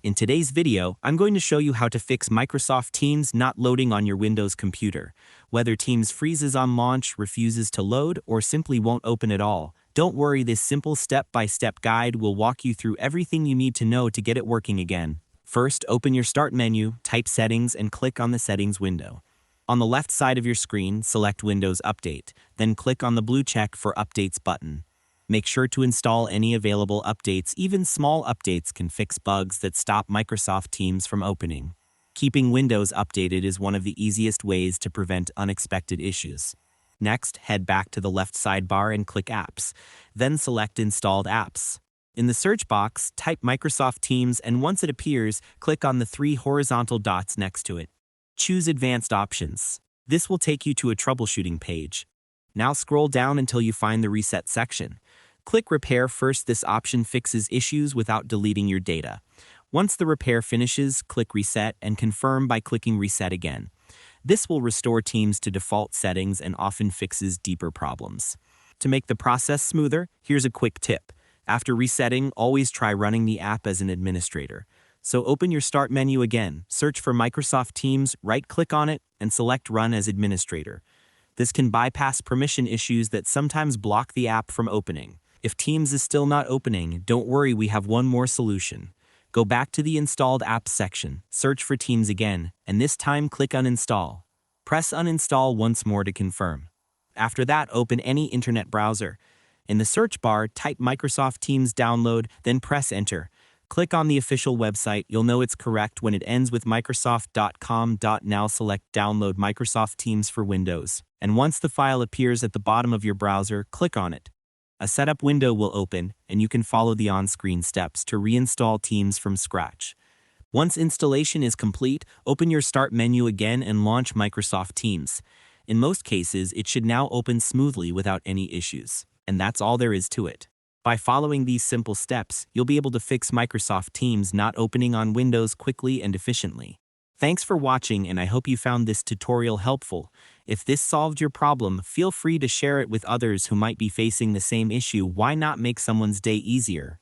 In today's video, I'm going to show you how to fix Microsoft Teams not loading on your Windows computer. Whether Teams freezes on launch, refuses to load, or simply won't open at all, don't worry, this simple step-by-step guide will walk you through everything you need to know to get it working again. First, open your Start menu, type Settings, and click on the Settings window. On the left side of your screen, select Windows Update, then click on the blue check for Updates button. Make sure to install any available updates. Even small updates can fix bugs that stop Microsoft Teams from opening. Keeping Windows updated is one of the easiest ways to prevent unexpected issues. Next, head back to the left sidebar and click Apps. Then select Installed Apps. In the search box, type Microsoft Teams, and once it appears, click on the three horizontal dots next to it. Choose Advanced Options. This will take you to a troubleshooting page. Now scroll down until you find the Reset section. Click Repair first. This option fixes issues without deleting your data. Once the repair finishes, click Reset and confirm by clicking Reset again. This will restore Teams to default settings and often fixes deeper problems. To make the process smoother, here's a quick tip. After resetting, always try running the app as an administrator. So open your Start menu again, search for Microsoft Teams, right-click on it, and select Run as Administrator. This can bypass permission issues that sometimes block the app from opening. If Teams is still not opening, don't worry, we have one more solution. Go back to the Installed Apps section, search for Teams again, and this time click Uninstall. Press Uninstall once more to confirm. After that, open any internet browser. In the search bar, type Microsoft Teams Download, then press Enter. Click on the official website. You'll know it's correct when it ends with Microsoft.com. Now select Download Microsoft Teams for Windows. And once the file appears at the bottom of your browser, click on it. A setup window will open, and you can follow the on-screen steps to reinstall Teams from scratch. Once installation is complete, open your Start menu again and launch Microsoft Teams. In most cases, it should now open smoothly without any issues. And that's all there is to it. By following these simple steps, you'll be able to fix Microsoft Teams not opening on Windows quickly and efficiently. Thanks for watching, and I hope you found this tutorial helpful. If this solved your problem, feel free to share it with others who might be facing the same issue. Why not make someone's day easier?